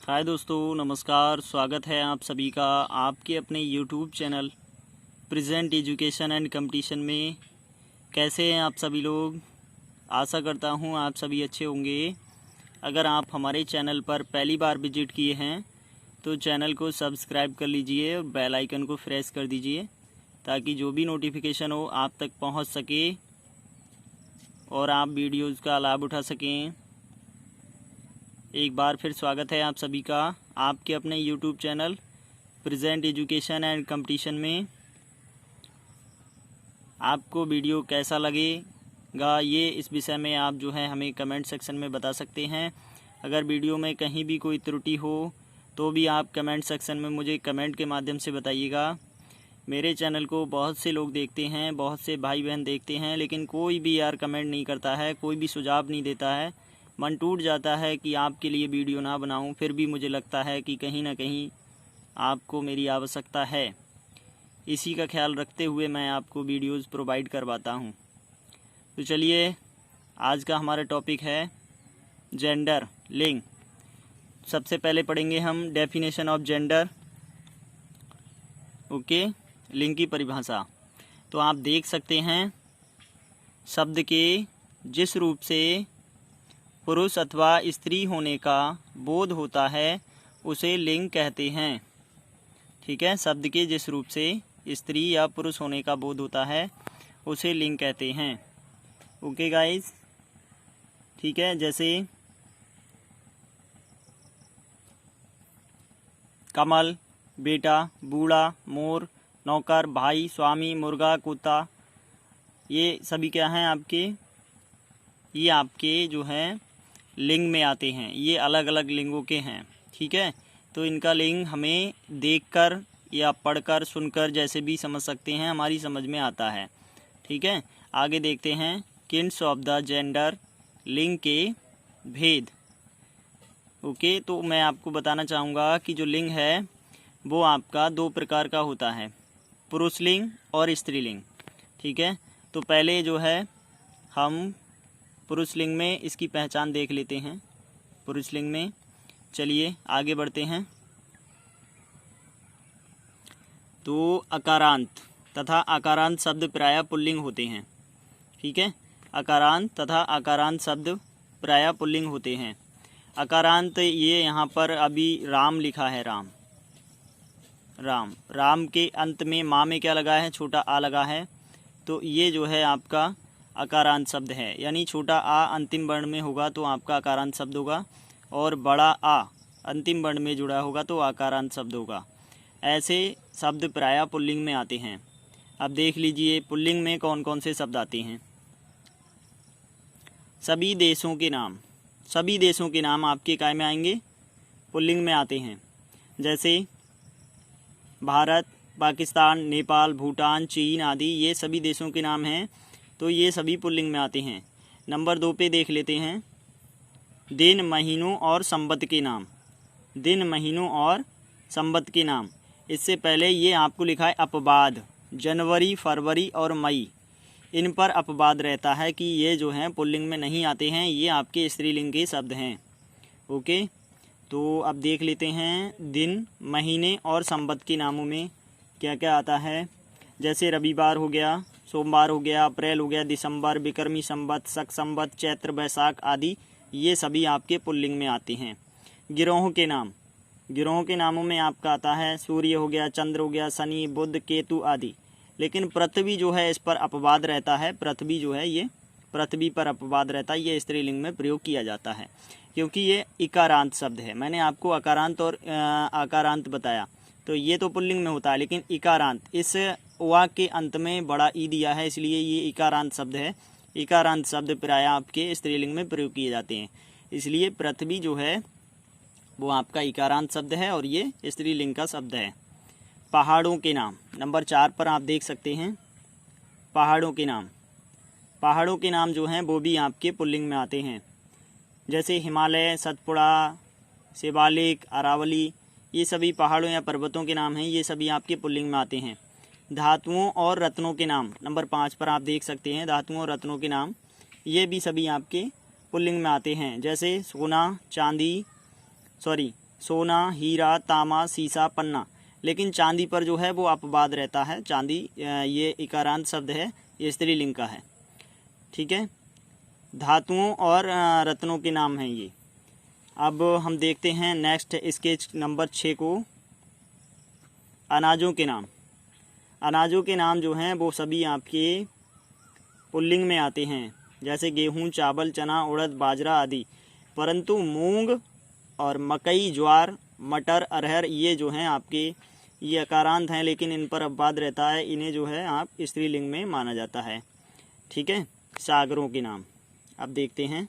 हाय दोस्तों, नमस्कार। स्वागत है आप सभी का आपके अपने YouTube channel present education and competition में। कैसे हैं आप सभी लोग? आशा करता हूं आप सभी अच्छे होंगे। अगर आप हमारे चैनल पर पहली बार विजिट किए हैं तो चैनल को सब्सक्राइब कर लीजिए और बेल आइकन को प्रेस कर दीजिए ताकि जो भी नोटिफिकेशन हो आप तक पहुंच सके और आप वीडियोज़ का लाभ उठा सकें। एक बार फिर स्वागत है आप सभी का आपके अपने YouTube channel present education and competition में। आपको वीडियो कैसा लगेगा ये इस विषय में आप जो है हमें कमेंट सेक्शन में बता सकते हैं। अगर वीडियो में कहीं भी कोई त्रुटि हो तो भी आप कमेंट सेक्शन में मुझे कमेंट के माध्यम से बताइएगा। मेरे चैनल को बहुत से लोग देखते हैं, बहुत से भाई बहन देखते हैं, लेकिन कोई भी यार कमेंट नहीं करता है, कोई भी सुझाव नहीं देता है। मन टूट जाता है कि आपके लिए वीडियो ना बनाऊं, फिर भी मुझे लगता है कि कहीं ना कहीं आपको मेरी आवश्यकता है। इसी का ख्याल रखते हुए मैं आपको वीडियोस प्रोवाइड करवाता हूं। तो चलिए, आज का हमारा टॉपिक है जेंडर, लिंग। सबसे पहले पढ़ेंगे हम डेफिनेशन ऑफ जेंडर। ओके, लिंग की परिभाषा। तो आप देख सकते हैं, शब्द के जिस रूप से पुरुष अथवा स्त्री होने का बोध होता है उसे लिंग कहते हैं। ठीक है, शब्द के जिस रूप से स्त्री या पुरुष होने का बोध होता है उसे लिंग कहते हैं। ओके गाइस, ठीक है। जैसे कमल, बेटा, बूढ़ा, मोर, नौकर, भाई, स्वामी, मुर्गा, कुत्ता, ये सभी क्या हैं आपके? ये आपके जो हैं लिंग में आते हैं। ये अलग अलग लिंगों के हैं। ठीक है, तो इनका लिंग हमें देखकर या पढ़कर सुनकर जैसे भी समझ सकते हैं, हमारी समझ में आता है। ठीक है, आगे देखते हैं किंड्स ऑफ द जेंडर, लिंग के भेद। ओके, तो मैं आपको बताना चाहूँगा कि जो लिंग है वो आपका दो प्रकार का होता है, पुरुष लिंग और स्त्रीलिंग। ठीक है, तो पहले जो है हम पुरुष लिंग में इसकी पहचान देख लेते हैं। पुरुष लिंग में चलिए आगे बढ़ते हैं। तो अकारांत तथा आकारांत शब्द प्रायः पुल्लिंग होते हैं। ठीक है, अकारांत तथा आकारांत शब्द प्रायः पुल्लिंग होते हैं। अकारांत, ये यहाँ पर अभी राम लिखा है, राम राम राम के अंत में माँ में क्या लगा है? छोटा आ लगा है। तो ये जो है आपका अकारांत शब्द है, यानी छोटा आ अंतिम वर्ण में होगा तो आपका अकारांत शब्द होगा, और बड़ा आ अंतिम वर्ण में जुड़ा होगा तो आकारांत शब्द होगा। ऐसे शब्द प्रायः पुल्लिंग में आते हैं। अब देख लीजिए पुल्लिंग में कौन कौन से शब्द आते हैं। सभी देशों के नाम, सभी देशों के नाम आपके काय में आएंगे? पुल्लिंग में आते हैं। जैसे भारत, पाकिस्तान, नेपाल, भूटान, चीन आदि, ये सभी देशों के नाम हैं, तो ये सभी पुल्लिंग में आते हैं। नंबर 2 पे देख लेते हैं दिन, महीनों और संवत के नाम। दिन, महीनों और संवत के नाम। इससे पहले ये आपको लिखा है अपवाद, जनवरी, फरवरी और मई, इन पर अपवाद रहता है कि ये जो हैं पुल्लिंग में नहीं आते हैं, ये आपके स्त्रीलिंग के शब्द हैं। ओके, तो अब देख लेते हैं दिन, महीने और संवत के नामों में क्या क्या आता है। जैसे रविवार हो गया, सोमवार हो गया, अप्रैल हो गया, दिसंबर, विक्रमी संवत, शक संवत, चैत्र, बैसाख आदि, ये सभी आपके पुल्लिंग में आते हैं। गिरोहों के नाम, गिरोहों के नामों में आपका आता है सूर्य हो गया, चंद्र हो गया, शनि, बुध, केतु आदि। लेकिन पृथ्वी जो है इस पर अपवाद रहता है। पृथ्वी जो है, ये पृथ्वी पर अपवाद रहता है, ये स्त्रीलिंग में प्रयोग किया जाता है क्योंकि ये इकारांत शब्द है। मैंने आपको अकारांत और आकारांत बताया, तो ये तो पुल्लिंग में होता है, लेकिन इकारांत, इस वा के अंत में बड़ा ई दिया है, इसलिए ये इकारांत शब्द है। इकारांत शब्द प्रायः आपके स्त्रीलिंग में प्रयोग किए जाते हैं, इसलिए पृथ्वी जो है वो आपका इकारांत शब्द है और ये स्त्रीलिंग का शब्द है। पहाड़ों के नाम, नंबर 4 पर आप देख सकते हैं पहाड़ों के नाम। पहाड़ों के नाम जो हैं वो भी आपके पुल्लिंग में आते हैं। जैसे हिमालय, सतपुड़ा, शिवालिक, अरावली, ये सभी पहाड़ों या पर्वतों के नाम हैं, ये सभी आपके पुल्लिंग में आते हैं। धातुओं और रत्नों के नाम, नंबर 5 पर आप देख सकते हैं धातुओं और रत्नों के नाम, ये भी सभी आपके पुल्लिंग में आते हैं। जैसे सोना, चांदी, सोना, हीरा, तांबा, सीसा, पन्ना। लेकिन चांदी पर जो है वो अपवाद रहता है। चांदी ये इकारांत शब्द है, ये स्त्रीलिंग का है। ठीक है, धातुओं और रत्नों के नाम हैं ये। अब हम देखते हैं नेक्स्ट स्केच नंबर 6 को। अनाजों के नाम। अनाजों के नाम जो हैं वो सभी आपके पुल्लिंग में आते हैं, जैसे गेहूं, चावल, चना, उड़द, बाजरा आदि। परंतु मूंग और मकई, ज्वार, मटर, अरहर ये जो हैं आपके ये अकारांत हैं, लेकिन इन पर अपवाद रहता है। इन्हें जो है आप स्त्रीलिंग में माना जाता है। ठीक है, सागरों के नाम। अब देखते हैं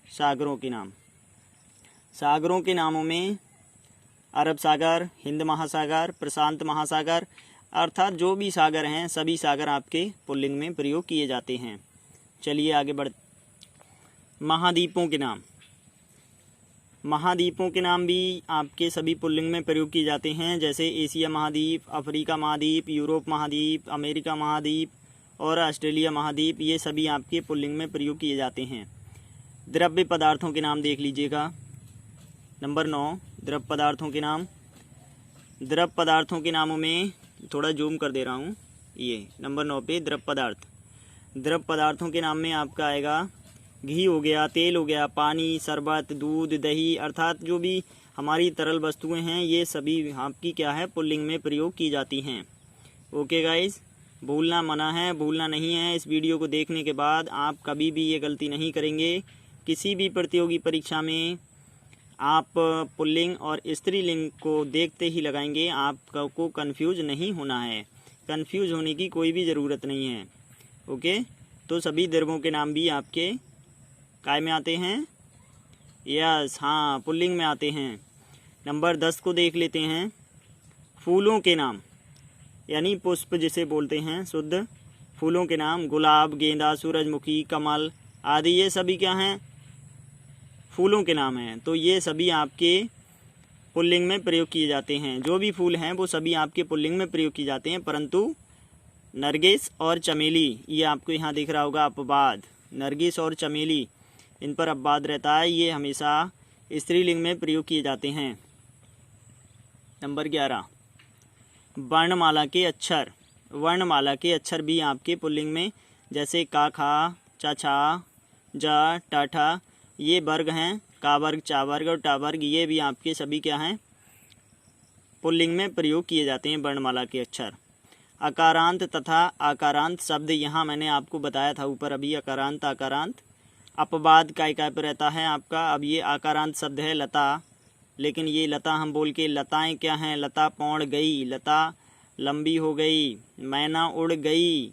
सागरों के नाम। सागरों के नामों में अरब सागर, हिंद महासागर, प्रशांत महासागर, अर्थात जो भी सागर हैं सभी सागर आपके पुल्लिंग में प्रयोग किए जाते हैं। चलिए आगे बढ़। महाद्वीपों के नाम। महाद्वीपों के नाम भी आपके सभी पुल्लिंग में प्रयोग किए जाते हैं, जैसे एशिया महाद्वीप, अफ्रीका महाद्वीप, यूरोप महाद्वीप, अमेरिका महाद्वीप और ऑस्ट्रेलिया महाद्वीप। ये सभी आपके पुल्लिंग में प्रयोग किए जाते हैं। द्रव्य पदार्थों के नाम देख लीजिएगा। नंबर 9, द्रव पदार्थों के नाम। द्रव पदार्थों के नामों में थोड़ा जूम कर दे रहा हूँ, ये नंबर 9 पे द्रव पदार्थ। द्रव पदार्थों के नाम में आपका आएगा घी हो गया, तेल हो गया, पानी, शरबत, दूध, दही, अर्थात जो भी हमारी तरल वस्तुएं हैं ये सभी आपकी क्या है पुल्लिंग में प्रयोग की जाती हैं। ओके गाइस, भूलना मना है, भूलना नहीं है। इस वीडियो को देखने के बाद आप कभी भी ये गलती नहीं करेंगे। किसी भी प्रतियोगी परीक्षा में आप पुल्लिंग और स्त्रीलिंग को देखते ही लगाएंगे, आपको कंफ्यूज नहीं होना है। कंफ्यूज होने की कोई भी ज़रूरत नहीं है। ओके, तो सभी द्रव्यों के नाम भी आपके काय में आते हैं? यस, हाँ, पुल्लिंग में आते हैं। नंबर 10 को देख लेते हैं। फूलों के नाम, यानी पुष्प जिसे बोलते हैं शुद्ध। फूलों के नाम गुलाब, गेंदा, सूरजमुखी, कमल आदि ये सभी क्या हैं? फूलों के नाम हैं। तो ये सभी आपके पुल्लिंग में प्रयोग किए जाते हैं। जो भी फूल हैं वो सभी आपके पुल्लिंग में प्रयोग किए जाते हैं, परंतु नरगिस और चमेली, ये आपको यहाँ दिख रहा होगा अपवाद। नरगिस और चमेली इन पर अपवाद रहता है, ये हमेशा स्त्रीलिंग में प्रयोग किए जाते हैं। नंबर 11, वर्णमाला के अक्षर। वर्णमाला के अक्षर भी आपके पुल्लिंग में, जैसे का, खा, चा, छा, जा, टाठा, ये वर्ग हैं। का वर्ग, चा वर्ग और टा वर्ग, ये भी आपके सभी क्या हैं पुल्लिंग में प्रयोग किए जाते हैं वर्णमाला के अक्षर। अकारांत तथा आकारांत शब्द, यहाँ मैंने आपको बताया था ऊपर अभी, अकारांत आकारांत। अपवाद काय पर रहता है आपका। अब ये आकारांत शब्द है लता, लेकिन ये लता हम बोल के, लताएं क्या हैं? लता पौड़ गई, लता लंबी हो गई, मैना उड़ गई,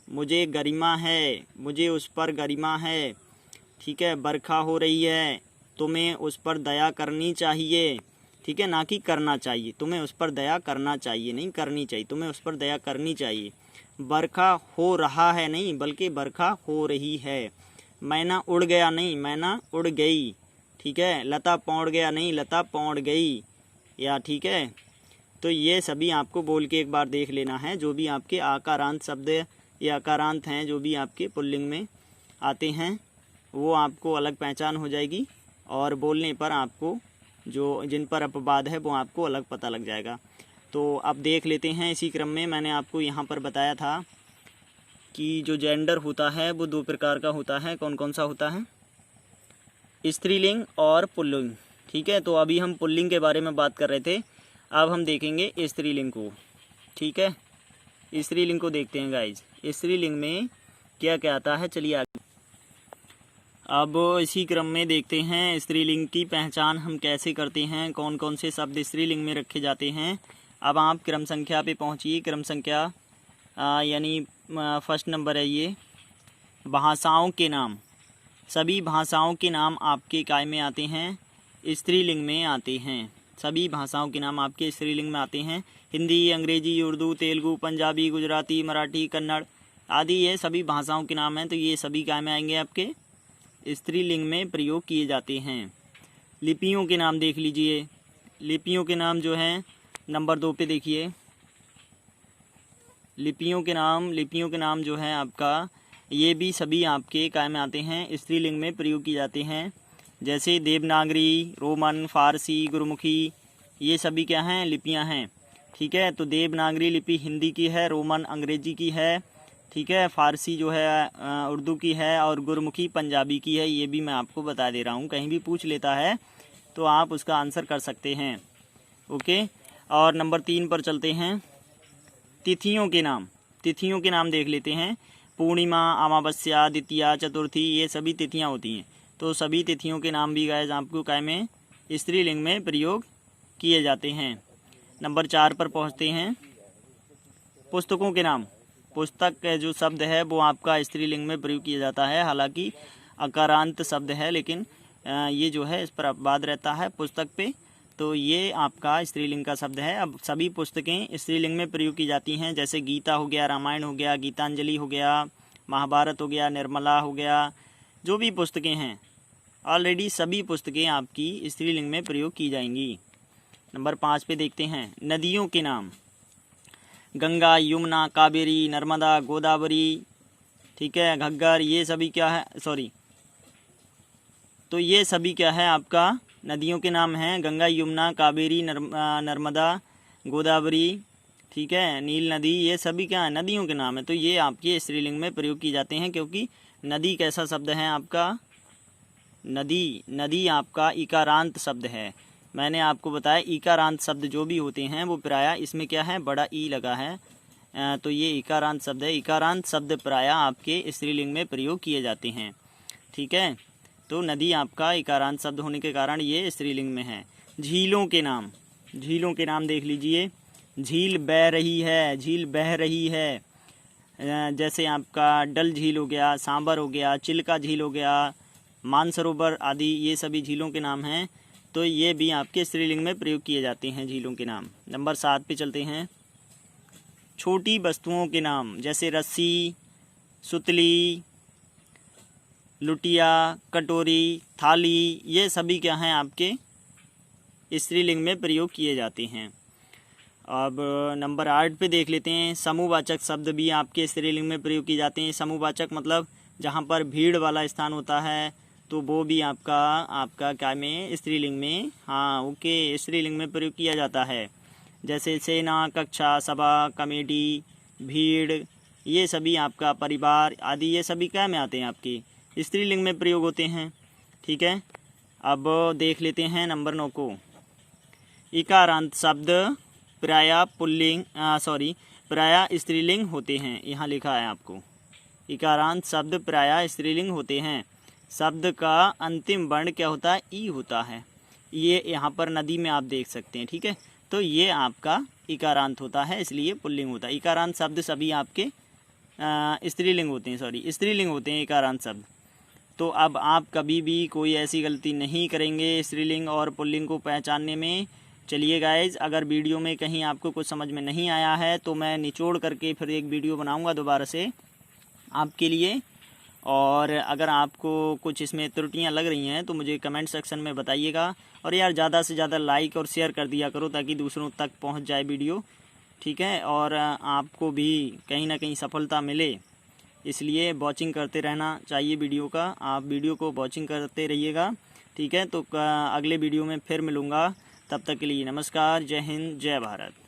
मुझे गरिमा है, मुझे उस पर गरिमा है। ठीक है, बरखा हो रही है, तुम्हें उस पर दया करनी चाहिए। ठीक है, ना कि करना चाहिए। तुम्हें उस पर दया करना चाहिए, नहीं करनी चाहिए, तुम्हें उस पर दया करनी चाहिए। बरखा हो रहा है नहीं, बल्कि बरखा हो रही है। मैना उड़ गया नहीं, मैना उड़ गई। ठीक है, लता पौड़ गया नहीं, लता पौड़ गई। या ठीक है, तो ये सभी आपको बोल के एक बार देख लेना है। जो भी आपके आकारांत शब्द या आकारांत हैं, जो भी आपके पुल्लिंग में आते हैं, वो आपको अलग पहचान हो जाएगी, और बोलने पर आपको जो जिन पर अपवाद है वो आपको अलग पता लग जाएगा। तो अब देख लेते हैं। इसी क्रम में मैंने आपको यहाँ पर बताया था कि जो जेंडर होता है वो 2 प्रकार का होता है। कौन कौन सा होता है? स्त्रीलिंग और पुल्लिंग। ठीक है, तो अभी हम पुल्लिंग के बारे में बात कर रहे थे, अब हम देखेंगे स्त्रीलिंग को। ठीक है, स्त्रीलिंग को देखते हैं गाइज। स्त्रीलिंग में क्या क्या आता है, चलिए आगे। अब इसी क्रम में देखते हैं स्त्रीलिंग की पहचान हम कैसे करते हैं, कौन कौन से शब्द स्त्रीलिंग में रखे जाते हैं। अब आप क्रम संख्या पे पहुंचिए। क्रम संख्या यानी फर्स्ट नंबर है ये, भाषाओं के नाम। सभी भाषाओं के नाम आपके काय में आते हैं? स्त्रीलिंग में आते हैं। सभी भाषाओं के नाम आपके स्त्रीलिंग में आते हैं। हिंदी, अंग्रेजी, उर्दू, तेलुगु, पंजाबी, गुजराती, मराठी, कन्नड़ आदि ये सभी भाषाओं के नाम हैं। तो ये सभी काय में आएंगे? आपके स्त्रीलिंग में प्रयोग किए जाते हैं। लिपियों के नाम देख लीजिए। लिपियों के नाम जो हैं नंबर 2 पे देखिए। लिपियों के नाम जो है आपका, ये भी सभी आपके काय में आते हैं? स्त्रीलिंग में प्रयोग किए जाते हैं। जैसे देवनागरी, रोमन, फारसी, गुरमुखी, ये सभी क्या हैं, लिपियां हैं। ठीक है, तो देवनागरी लिपि हिंदी की है, रोमन अंग्रेजी की है, ठीक है, फारसी जो है उर्दू की है, और गुरमुखी पंजाबी की है। ये भी मैं आपको बता दे रहा हूँ, कहीं भी पूछ लेता है तो आप उसका आंसर कर सकते हैं। ओके, और नंबर 3 पर चलते हैं। तिथियों के नाम, तिथियों के नाम देख लेते हैं। पूर्णिमा, अमावस्या, द्वितीया, चतुर्थी, ये सभी तिथियां होती हैं। तो सभी तिथियों के नाम भी गाइस आपको काय में स्त्रीलिंग में प्रयोग किए जाते हैं। नंबर 4 पर पहुंचते हैं। पुस्तकों के नाम, पुस्तक जो शब्द है वो आपका स्त्रीलिंग में प्रयोग किया जाता है। हालांकि अकारांत शब्द है, लेकिन ये जो है इस पर अपवाद रहता है पुस्तक पे, तो ये आपका स्त्रीलिंग का शब्द है। अब सभी पुस्तकें स्त्रीलिंग में प्रयोग की जाती हैं, जैसे गीता हो गया, रामायण हो गया, गीतांजलि हो गया, महाभारत हो गया, निर्मला हो गया, जो भी पुस्तकें हैं ऑलरेडी सभी पुस्तकें आपकी स्त्रीलिंग में प्रयोग की जाएंगी। नंबर 5 पे देखते हैं। नदियों के नाम, गंगा, यमुना, कावेरी, नर्मदा, गोदावरी, ठीक है, घग्गर, ये सभी क्या है, सॉरी, तो ये सभी क्या है आपका नदियों के नाम हैं। गंगा, यमुना, कावेरी, नर्मदा, गोदावरी, ठीक है, नील नदी, ये सभी क्या है, नदियों के नाम है। तो ये आपके स्त्रीलिंग में प्रयोग की जाते हैं, क्योंकि नदी कैसा शब्द है आपका, नदी, नदी आपका इकारांत शब्द है। मैंने आपको बताया इकारांत शब्द जो भी होते हैं वो प्रायः इसमें क्या है, बड़ा ई लगा है, तो ये इकारांत शब्द है। इकारांत शब्द प्रायः आपके स्त्रीलिंग में प्रयोग किए जाते हैं। ठीक है, तो नदी आपका इकारांत शब्द होने के कारण ये स्त्रीलिंग में है। झीलों के नाम, झीलों के नाम देख लीजिए। झील बह रही है, झील बह रही है, जैसे आपका डल झील हो गया, सांबर हो गया, चिल्का झील हो गया, मानसरोवर आदि, ये सभी झीलों के नाम हैं। तो ये भी आपके स्त्रीलिंग में प्रयोग किए जाते हैं झीलों के नाम। नंबर 7 पे चलते हैं। छोटी वस्तुओं के नाम, जैसे रस्सी, सुतली, लुटिया, कटोरी, थाली, ये सभी क्या हैं आपके स्त्रीलिंग में प्रयोग किए जाते हैं। अब नंबर 8 पे देख लेते हैं। समूहवाचक शब्द भी आपके स्त्रीलिंग में प्रयोग किए जाते हैं। समूहवाचक मतलब जहाँ पर भीड़ वाला स्थान होता है, तो वो भी आपका क्या में, स्त्रीलिंग में, हाँ ओके, स्त्रीलिंग में प्रयोग किया जाता है। जैसे सेना, कक्षा, सभा, कमेटी, भीड़, ये सभी आपका परिवार आदि, ये सभी क्या में आते हैं, आपकी स्त्रीलिंग में प्रयोग होते हैं। ठीक है, अब देख लेते हैं नंबर 9 को। इकारांत शब्द प्रायः पुल्लिंग, प्रायः स्त्रीलिंग होते हैं। यहाँ लिखा है आपको, इकारांत शब्द प्रायः स्त्रीलिंग होते हैं। शब्द का अंतिम वर्ण क्या होता है, ई होता है। ये यहाँ पर नदी में आप देख सकते हैं। ठीक है, तो ये आपका इकारांत होता है, इसलिए पुल्लिंग होता है। इकारांत शब्द सभी आपके स्त्रीलिंग होते हैं, स्त्रीलिंग होते हैं इकारांत शब्द। तो अब आप कभी भी कोई ऐसी गलती नहीं करेंगे स्त्रीलिंग और पुल्लिंग को पहचानने में। चलिए गाइज, अगर वीडियो में कहीं आपको कुछ समझ में नहीं आया है तो मैं निचोड़ करके फिर एक वीडियो बनाऊंगा दोबारा से आपके लिए। और अगर आपको कुछ इसमें त्रुटियां लग रही हैं तो मुझे कमेंट सेक्शन में बताइएगा। और यार ज़्यादा से ज़्यादा लाइक और शेयर कर दिया करो ताकि दूसरों तक पहुंच जाए वीडियो। ठीक है, और आपको भी कहीं ना कहीं सफलता मिले, इसलिए वॉचिंग करते रहना चाहिए वीडियो का। आप वीडियो को वॉचिंग करते रहिएगा। ठीक है, तो अगले वीडियो में फिर मिलूँगा। तब तक के लिए नमस्कार, जय हिंद, जय भारत।